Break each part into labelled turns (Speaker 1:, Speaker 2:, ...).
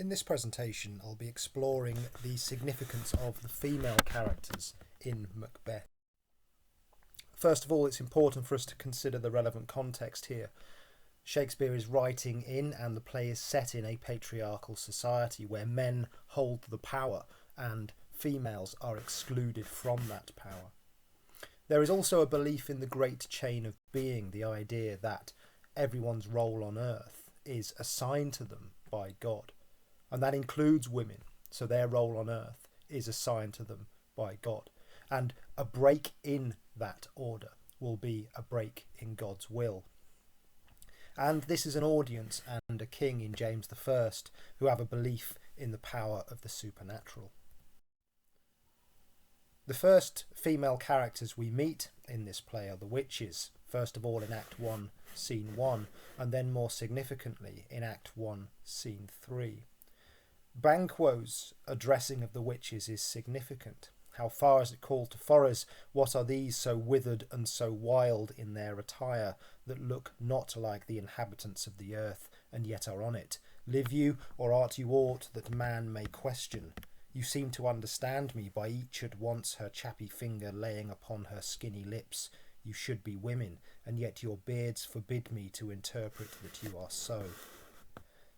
Speaker 1: In this presentation, I'll be exploring the significance of the female characters in Macbeth. First of all, it's important for us to consider the relevant context here. Shakespeare is writing in, and the play is set in, a patriarchal society where men hold the power and females are excluded from that power. There is also a belief in the great chain of being, the idea that everyone's role on earth is assigned to them by God. And that includes women, so their role on earth is assigned to them by God. And a break in that order will be a break in God's will. And this is an audience and a king in James I who have a belief in the power of the supernatural. The first female characters we meet in this play are the witches, first of all in Act 1, Scene 1, and then more significantly in Act 1, Scene 3. Banquo's addressing of the witches is significant. How far is it called to forest? What are these so withered and so wild in their attire, that look not like the inhabitants of the earth, and yet are on it? Live you, or art you aught that man may question? You seem to understand me by each at once her chappy finger laying upon her skinny lips. You should be women, and yet your beards forbid me to interpret that you are so.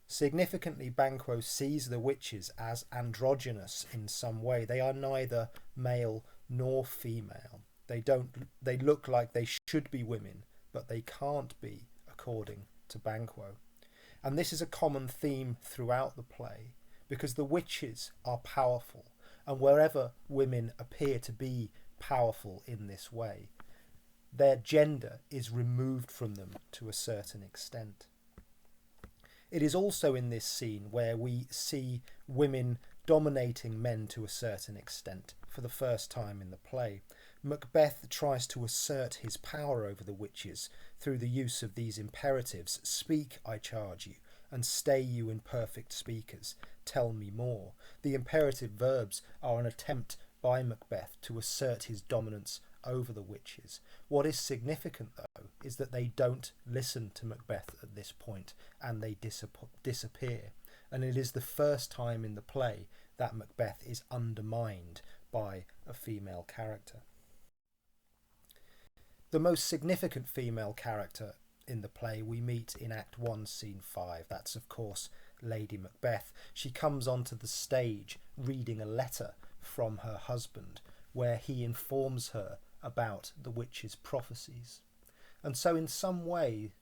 Speaker 1: Significantly, Banquo sees the witches as androgynous in some way. They are neither male nor female. They look like they should be women, but they can't be, according to Banquo. And this is a common theme throughout the play, because the witches are powerful, and wherever women appear to be powerful in this way, their gender is removed from them to a certain extent. It is also in this scene where we see women dominating men to a certain extent for the first time in the play. Macbeth tries to assert his power over the witches through the use of these imperatives: speak, I charge you, and stay you imperfect speakers, tell me more. The imperative verbs are an attempt by Macbeth to assert his dominance over the witches. What is significant, though, is that they don't listen to Macbeth at this point, and they disappear. And it is the first time in the play that Macbeth is undermined by a female character. The most significant female character in the play we meet in Act 1, Scene 5. That's, of course, Lady Macbeth. She comes onto the stage reading a letter from her husband, where he informs her about the witches' prophecies. And so in some way,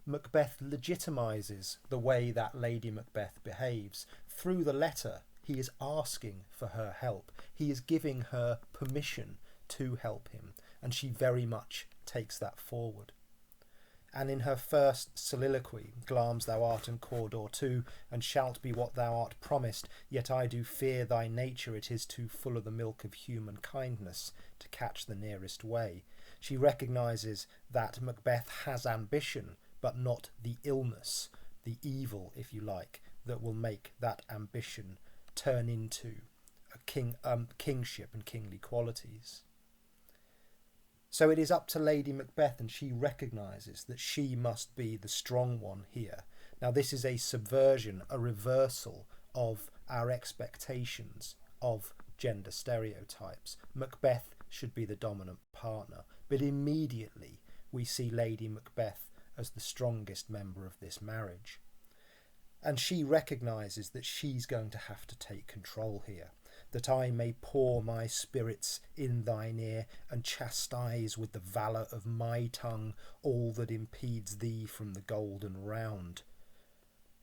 Speaker 1: Macbeth legitimizes the way that Lady Macbeth behaves. Through the letter, he is asking for her help. He is giving her permission to help him, and she very much takes that forward. And in her first soliloquy, Glamis thou art and Cawdor too, and shalt be what thou art promised, yet I do fear thy nature, it is too full of the milk of human kindness to catch the nearest way. She recognises that Macbeth has ambition, but not the illness, the evil, if you like, that will make that ambition turn into a kingship and kingly qualities. So it is up to Lady Macbeth, and she recognises that she must be the strong one here. Now this is a subversion, a reversal of our expectations of gender stereotypes. Macbeth should be the dominant partner, but immediately we see Lady Macbeth as the strongest member of this marriage. And she recognises that she's going to have to take control here. That I may pour my spirits in thine ear, and chastise with the valour of my tongue all that impedes thee from the golden round.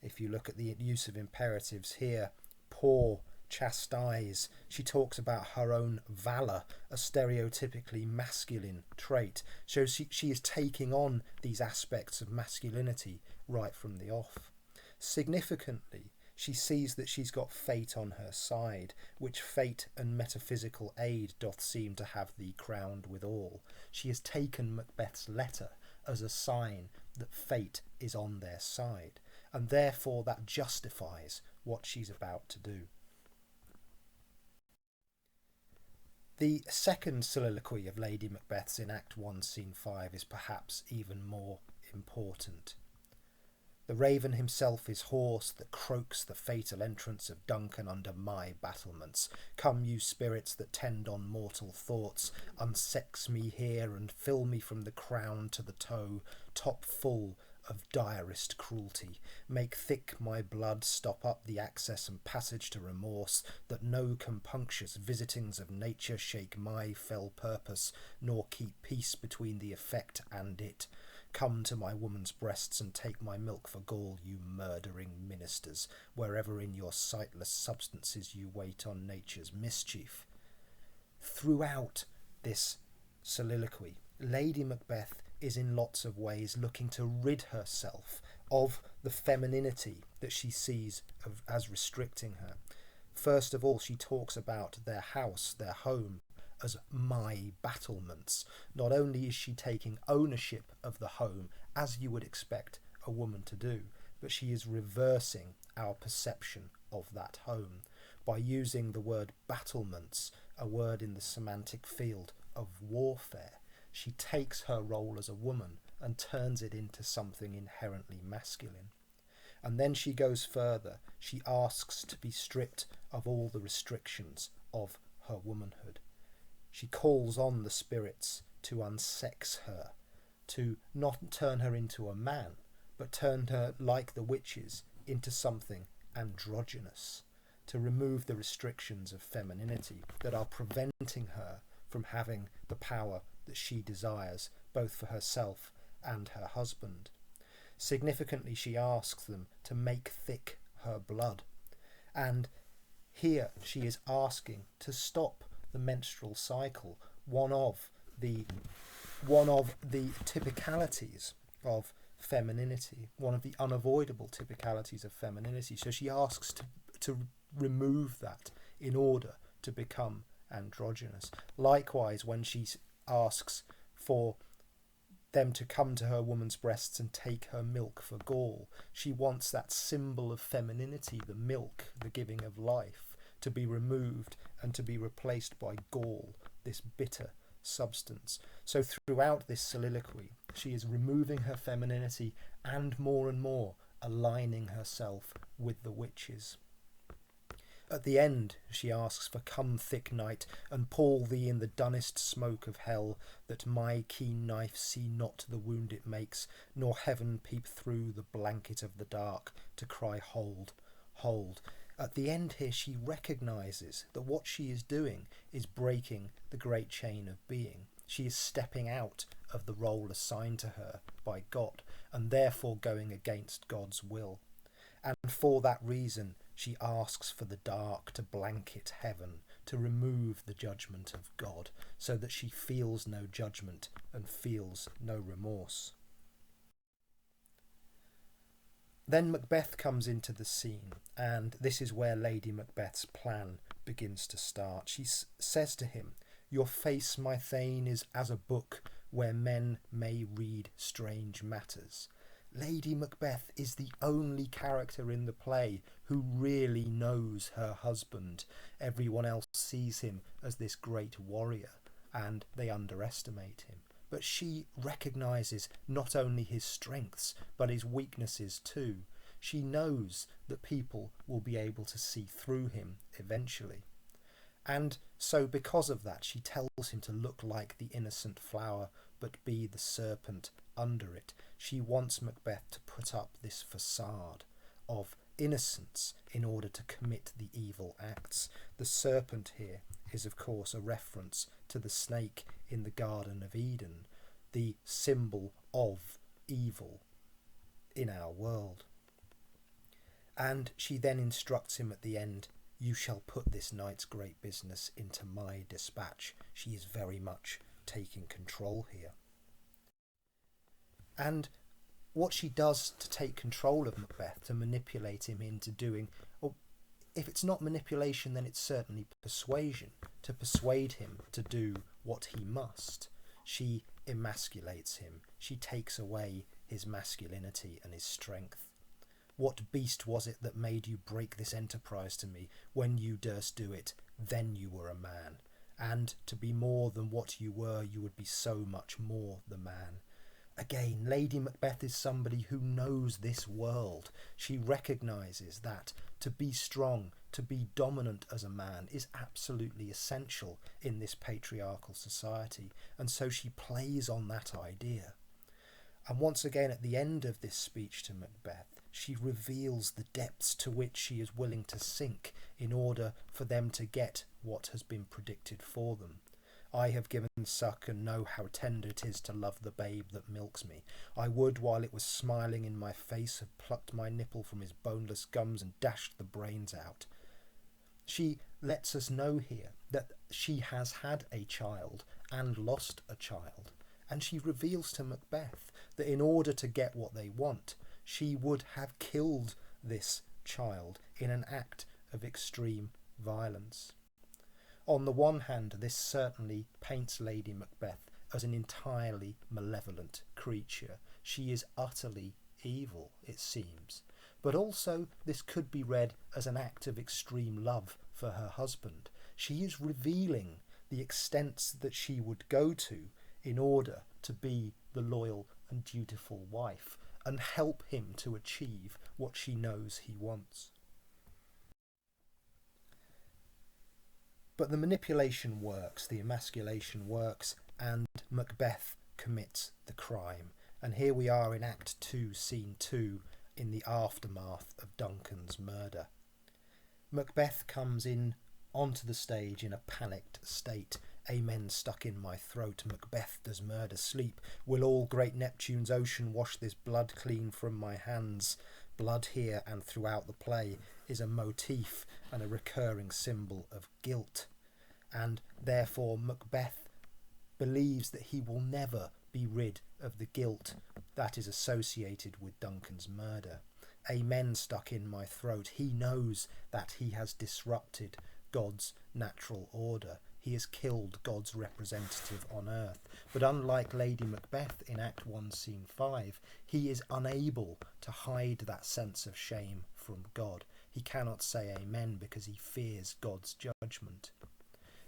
Speaker 1: If you look at the use of imperatives here, pour, chastise, she talks about her own valour, a stereotypically masculine trait. So she is taking on these aspects of masculinity right from the off. Significantly, she sees that she's got fate on her side, which fate and metaphysical aid doth seem to have thee crowned withal. She has taken Macbeth's letter as a sign that fate is on their side, and therefore that justifies what she's about to do. The second soliloquy of Lady Macbeth's in Act 1, Scene 5 is perhaps even more important. The raven himself is hoarse that croaks the fatal entrance of Duncan under my battlements. Come, you spirits that tend on mortal thoughts, unsex me here and fill me from the crown to the toe, top full of direst cruelty. Make thick my blood, stop up the access and passage to remorse, that no compunctious visitings of nature shake my fell purpose, nor keep peace between the effect and it. Come to my woman's breasts and take my milk for gall, you murdering ministers, wherever in your sightless substances you wait on nature's mischief. Throughout this soliloquy, Lady Macbeth is in lots of ways looking to rid herself of the femininity that she sees as restricting her. First of all, she talks about their house, their home, as my battlements. Not only is she taking ownership of the home, as you would expect a woman to do, but she is reversing our perception of that home by using the word battlements, a word in the semantic field of warfare. She takes her role as a woman and turns it into something inherently masculine. And then she goes further. She asks to be stripped of all the restrictions of her womanhood. She calls on the spirits to unsex her, to not turn her into a man, but turn her, like the witches, into something androgynous, to remove the restrictions of femininity that are preventing her from having the power that she desires, both for herself and her husband. Significantly, she asks them to make thick her blood. And here she is asking to stop the menstrual cycle, one of the typicalities of femininity, one of the unavoidable typicalities of femininity. So she asks to remove that in order to become androgynous. Likewise, when she asks for them to come to her woman's breasts and take her milk for gall, she wants that symbol of femininity, the milk, the giving of life, to be removed and to be replaced by gall, this bitter substance. So throughout this soliloquy, she is removing her femininity and more aligning herself with the witches. At the end, she asks for come thick night, and pall thee in the dunnest smoke of hell, that my keen knife see not the wound it makes, nor heaven peep through the blanket of the dark, to cry hold, hold. At the end here, she recognises that what she is doing is breaking the great chain of being. She is stepping out of the role assigned to her by God, and therefore going against God's will. And for that reason, she asks for the dark to blanket heaven, to remove the judgment of God, so that she feels no judgment and feels no remorse. Then Macbeth comes into the scene, and this is where Lady Macbeth's plan begins to start. She says to him, "Your face, my Thane, is as a book where men may read strange matters." Lady Macbeth is the only character in the play who really knows her husband. Everyone else sees him as this great warrior, and they underestimate him. But she recognises not only his strengths, but his weaknesses too. She knows that people will be able to see through him eventually. And so because of that, she tells him to look like the innocent flower, but be the serpent under it. She wants Macbeth to put up this facade of innocence in order to commit the evil acts. The serpent here is, of course, a reference to the snake in the Garden of Eden, the symbol of evil in our world. And she then instructs him at the end, "You shall put this night's great business into my dispatch." She is very much taking control here. And what she does to take control of Macbeth, to manipulate him into doing, or if it's not manipulation, then it's certainly persuasion, to persuade him to do what he must. She emasculates him. She takes away his masculinity and his strength. "What beast was it that made you break this enterprise to me? When you durst do it, then you were a man. And to be more than what you were, you would be so much more the man." Again, Lady Macbeth is somebody who knows this world. She recognises that to be strong, to be dominant as a man is absolutely essential in this patriarchal society, and so she plays on that idea. And once again, at the end of this speech to Macbeth, she reveals the depths to which she is willing to sink in order for them to get what has been predicted for them. I have given suck and know how tender it is to love the babe that milks me. I would, while it was smiling in my face, have plucked my nipple from his boneless gums and dashed the brains out. She lets us know here that she has had a child and lost a child, and she reveals to Macbeth that in order to get what they want, she would have killed this child in an act of extreme violence. On the one hand, this certainly paints Lady Macbeth as an entirely malevolent creature. She is utterly evil, it seems. But also, this could be read as an act of extreme love for her husband. She is revealing the extents that she would go to in order to be the loyal and dutiful wife and help him to achieve what she knows he wants. But the manipulation works, the emasculation works, and Macbeth commits the crime. And here we are in Act 2, Scene 2, in the aftermath of Duncan's murder. Macbeth comes in onto the stage in a panicked state. Amen stuck in my throat. Macbeth does murder sleep. Will all great Neptune's ocean wash this blood clean from my hands? Blood here and throughout the play is a motif and a recurring symbol of guilt. And therefore Macbeth believes that he will never be rid of the guilt that is associated with Duncan's murder. Amen stuck in my throat. He knows that he has disrupted God's natural order. He has killed God's representative on earth. But unlike Lady Macbeth in Act 1, Scene 5, he is unable to hide that sense of shame from God. He cannot say amen because he fears God's judgment.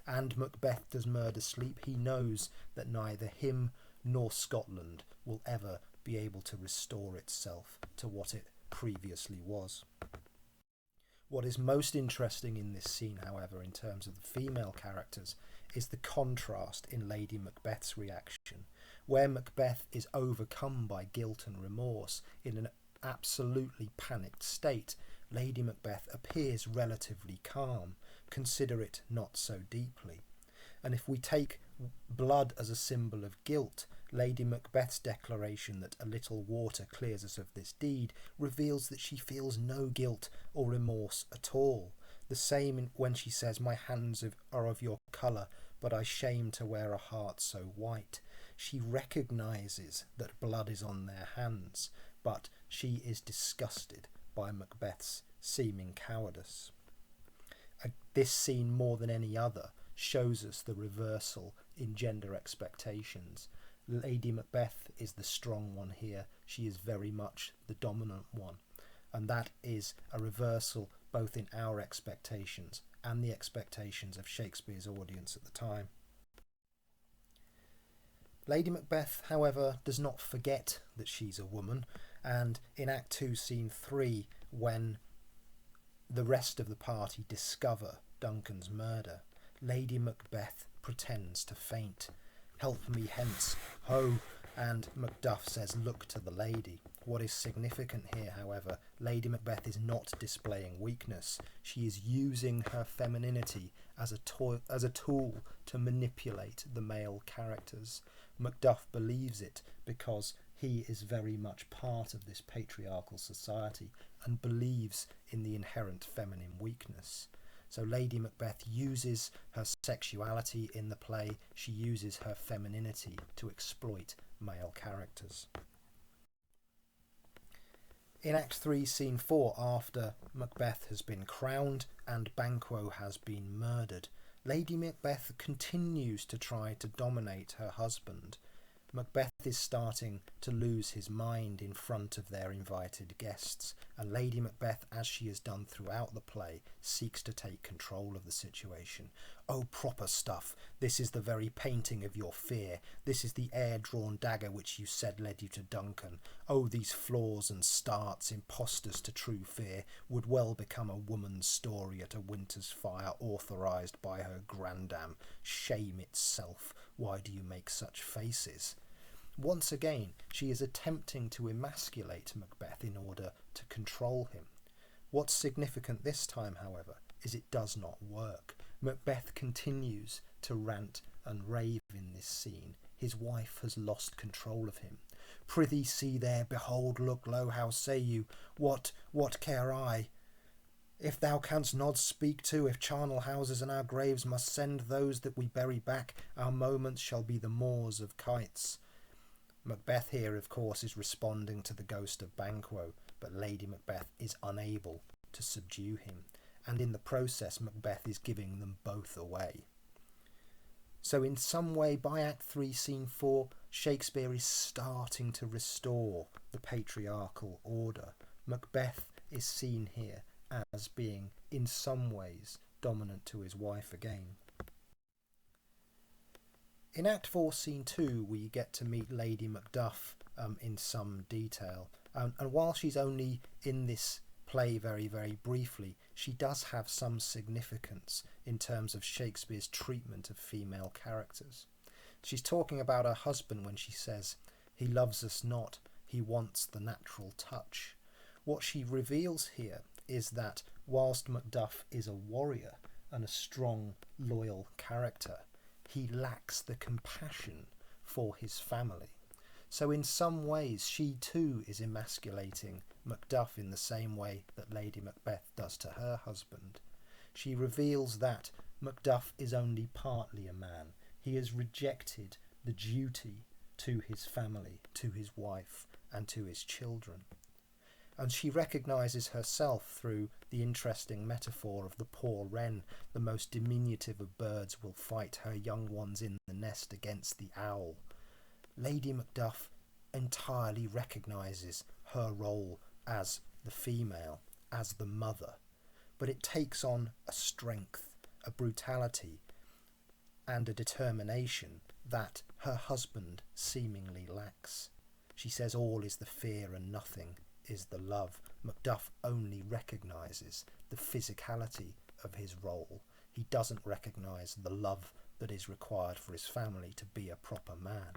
Speaker 1: And Macbeth does murder sleep. He knows that neither him nor Scotland will ever be able to restore itself to what it previously was. What is most interesting in this scene, however, in terms of the female characters, is the contrast in Lady Macbeth's reaction. Where Macbeth is overcome by guilt and remorse in an absolutely panicked state, Lady Macbeth appears relatively calm, considerate not so deeply. And if we take blood as a symbol of guilt, Lady Macbeth's declaration that a little water clears us of this deed reveals that she feels no guilt or remorse at all. The same when she says, my hands are of your colour, but I shame to wear a heart so white. She recognises that blood is on their hands, but she is disgusted by Macbeth's seeming cowardice. This scene, more than any other, shows us the reversal in gender expectations. Lady Macbeth is the strong one here. She is very much the dominant one. And that is a reversal both in our expectations and the expectations of Shakespeare's audience at the time. Lady Macbeth, however, does not forget that she's a woman, and in Act 2, Scene 3, when the rest of the party discover Duncan's murder, Lady Macbeth pretends to faint. Help me hence, ho! And Macduff says, look to the lady. What is significant here, however, Lady Macbeth is not displaying weakness. She is using her femininity as a tool to manipulate the male characters. Macduff believes it because he is very much part of this patriarchal society and believes in the inherent feminine weakness. So Lady Macbeth uses her sexuality in the play. She uses her femininity to exploit male characters. In Act 3, Scene 4, after Macbeth has been crowned and Banquo has been murdered, Lady Macbeth continues to try to dominate her husband. Macbeth is starting to lose his mind in front of their invited guests, and Lady Macbeth, as she has done throughout the play, seeks to take control of the situation. "Oh, proper stuff, this is the very painting of your fear. This is the air-drawn dagger which you said led you to Duncan. Oh, these flaws and starts, impostors to true fear, would well become a woman's story at a winter's fire, authorised by her grandam. Shame itself, why do you make such faces?" Once again, she is attempting to emasculate Macbeth in order to control him. What's significant this time, however, is it does not work. Macbeth continues to rant and rave in this scene. His wife has lost control of him. "Prithee, see there, behold, look, lo, how say you? What care I? If thou canst not speak to, if charnel houses and our graves must send those that we bury back, our moments shall be the moors of kites." Macbeth here, of course, is responding to the ghost of Banquo, but Lady Macbeth is unable to subdue him, and in the process Macbeth is giving them both away. So in some way, by Act 3, Scene 4, Shakespeare is starting to restore the patriarchal order. Macbeth is seen here as being, in some ways, dominant to his wife again. In Act 4, Scene 2, we get to meet Lady Macduff in some detail. And while she's only in this play very, very briefly, she does have some significance in terms of Shakespeare's treatment of female characters. She's talking about her husband when she says, "He loves us not, he wants the natural touch." What she reveals here is that whilst Macduff is a warrior and a strong, loyal character, he lacks the compassion for his family. So in some ways she too is emasculating Macduff in the same way that Lady Macbeth does to her husband. She reveals that Macduff is only partly a man. He has rejected the duty to his family, to his wife, and to his children. And she recognises herself through the interesting metaphor of the poor wren. The most diminutive of birds will fight her young ones in the nest against the owl. Lady Macduff entirely recognises her role as the female, as the mother, but it takes on a strength, a brutality, and a determination that her husband seemingly lacks. She says all is the fear and nothing is the love. Macduff only recognises the physicality of his role. He doesn't recognise the love that is required for his family to be a proper man.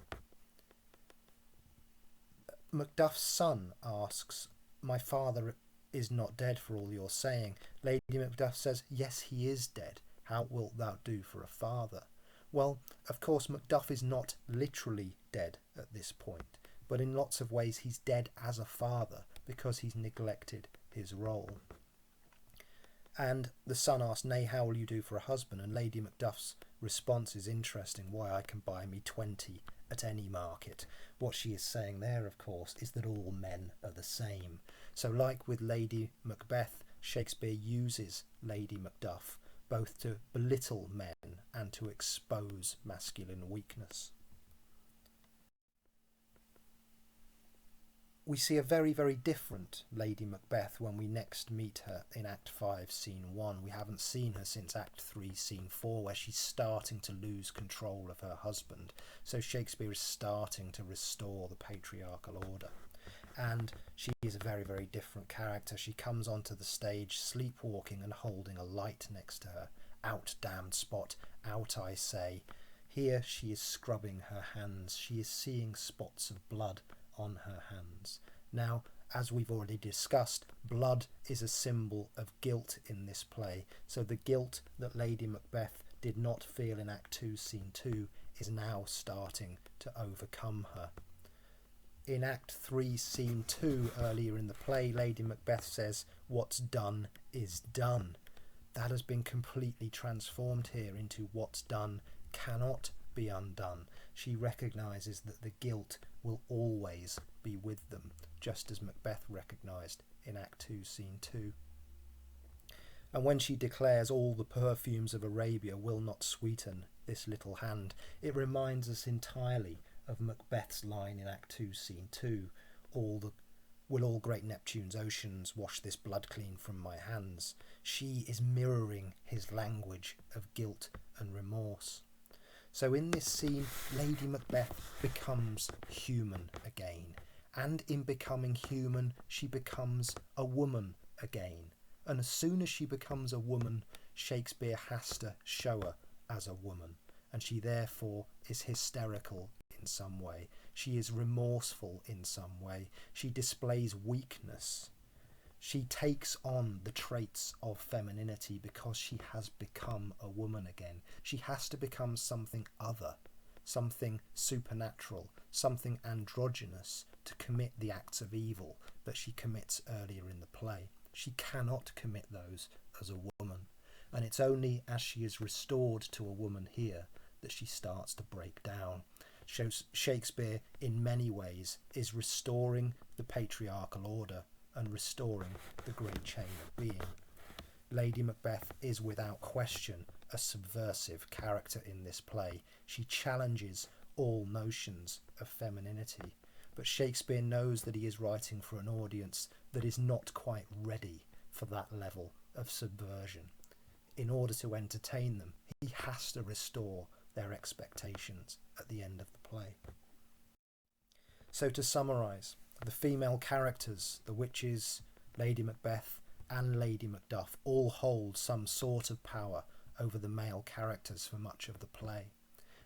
Speaker 1: Macduff's son asks, "My father is not dead for all you're saying." Lady Macduff says, "Yes, he is dead. How wilt thou do for a father?" Well, of course, Macduff is not literally dead at this point, but in lots of ways he's dead as a father because he's neglected his role. And the son asks, "Nay, how will you do for a husband?" And Lady Macduff's response is interesting. "Why, I can buy me 20 at any market." What she is saying there, of course, is that all men are the same. So like with Lady Macbeth, Shakespeare uses Lady Macduff both to belittle men and to expose masculine weakness. We see a very, very different Lady Macbeth when we next meet her in Act 5, Scene 1. We haven't seen her since Act 3, Scene 4, where she's starting to lose control of her husband. So Shakespeare is starting to restore the patriarchal order. And she is a very, very different character. She comes onto the stage sleepwalking and holding a light next to her. "Out, damned spot, out, I say." Here she is scrubbing her hands. She is seeing spots of blood on her hands. Now, as we've already discussed, blood is a symbol of guilt in this play, so the guilt that Lady Macbeth did not feel in Act 2, Scene 2 is now starting to overcome her. In Act 3, Scene 2, earlier in the play, Lady Macbeth says, "What's done is done." That has been completely transformed here into what's done cannot be undone. She recognises that the guilt will always be with them, just as Macbeth recognised in Act 2, Scene 2. And when she declares all the perfumes of Arabia will not sweeten this little hand, it reminds us entirely of Macbeth's line in Act 2, Scene 2, all the Will all great Neptune's oceans wash this blood clean from my hands? She is mirroring his language of guilt and remorse. So in this scene, Lady Macbeth becomes human again. And in becoming human, she becomes a woman again. And as soon as she becomes a woman, Shakespeare has to show her as a woman. And she therefore is hysterical in some way. She is remorseful in some way. She displays weakness. She takes on the traits of femininity because she has become a woman again. She has to become something other, something supernatural, something androgynous to commit the acts of evil that she commits earlier in the play. She cannot commit those as a woman. And it's only as she is restored to a woman here that she starts to break down. Shakespeare, in many ways, is restoring the patriarchal order and restoring the great chain of being. Lady Macbeth is without question a subversive character in this play. She challenges all notions of femininity, but Shakespeare knows that he is writing for an audience that is not quite ready for that level of subversion. In order to entertain them, he has to restore their expectations at the end of the play. So to summarise, the female characters, the witches, Lady Macbeth and Lady Macduff, all hold some sort of power over the male characters for much of the play.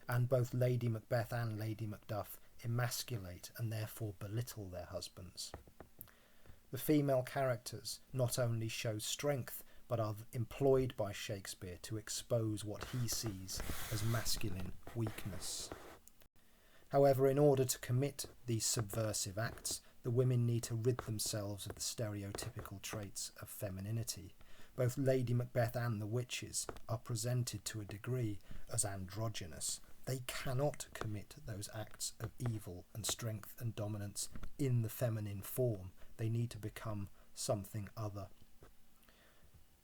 Speaker 1: And both Lady Macbeth and Lady Macduff emasculate and therefore belittle their husbands. The female characters not only show strength but are employed by Shakespeare to expose what he sees as masculine weakness. However, in order to commit these subversive acts, the women need to rid themselves of the stereotypical traits of femininity. Both Lady Macbeth and the witches are presented to a degree as androgynous. They cannot commit those acts of evil and strength and dominance in the feminine form. They need to become something other.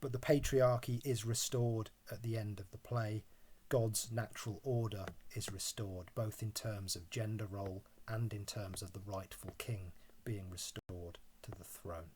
Speaker 1: But the patriarchy is restored at the end of the play. God's natural order is restored, both in terms of gender role and in terms of the rightful king being restored to the throne.